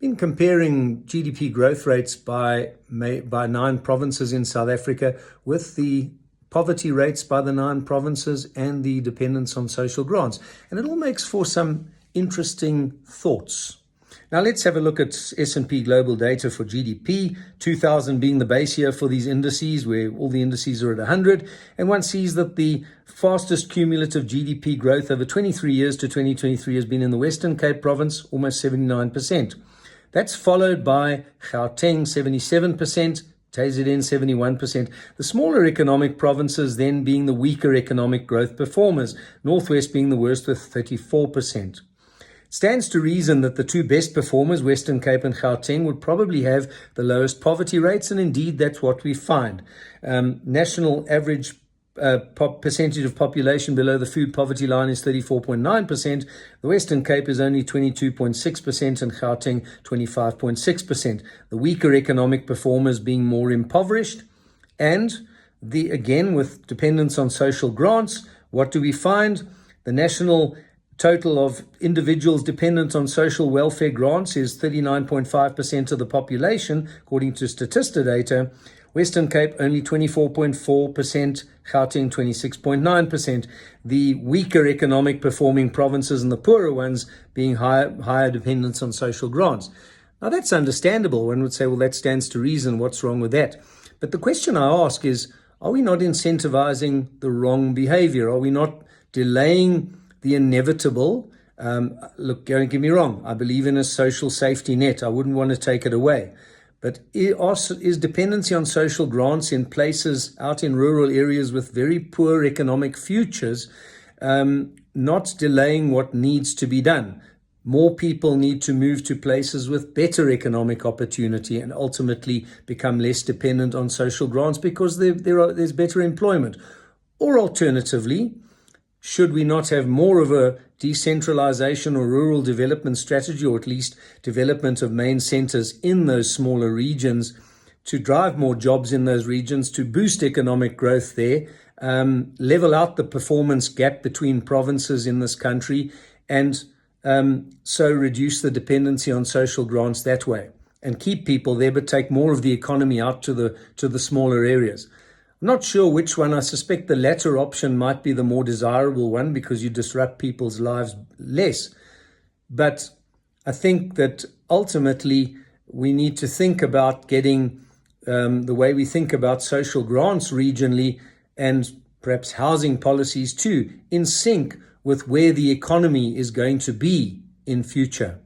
in comparing GDP growth rates by 9 provinces in South Africa with the poverty rates by the 9 provinces and the dependence on social grants. And it all makes for some interesting thoughts. Now let's have a look at S&P Global data for GDP, 2000 being the base year for these indices, where all the indices are at 100, and one sees that the fastest cumulative GDP growth over 23 years to 2023 has been in the Western Cape province, almost 79%. That's followed by Gauteng, 77%, KZN 71%. The smaller economic provinces then being the weaker economic growth performers, Northwest being the worst with 34%. Stands to reason that the 2 best performers, Western Cape and Gauteng, would probably have the lowest poverty rates, and indeed that's what we find. National average percentage of population below the food poverty line is 34.9%. The Western Cape is only 22.6% and Gauteng 25.6%. The weaker economic performers being more impoverished, and again with dependence on social grants, what do we find? The national total of individuals dependent on social welfare grants is 39.5% of the population, according to Statista data. Western Cape only 24.4%, Gauteng 26.9%. The weaker economic performing provinces and the poorer ones being higher dependence on social grants. Now that's understandable. One would say, well, that stands to reason. What's wrong with that? But the question I ask is, are we not incentivizing the wrong behavior? Are we not delaying the inevitable? Look, don't get me wrong. I believe in a social safety net. I wouldn't want to take it away. But is dependency on social grants in places out in rural areas with very poor economic futures not delaying what needs to be done? More people need to move to places with better economic opportunity and ultimately become less dependent on social grants because there's better employment. Or alternatively, should we not have more of a decentralization or rural development strategy, or at least development of main centers in those smaller regions to drive more jobs in those regions, to boost economic growth there, level out the performance gap between provinces in this country, and so reduce the dependency on social grants that way and keep people there, but take more of the economy out to the smaller areas? I'm not sure which one. I suspect the latter option might be the more desirable one because you disrupt people's lives less. But I think that ultimately we need to think about getting the way we think about social grants regionally and perhaps housing policies too in sync with where the economy is going to be in future.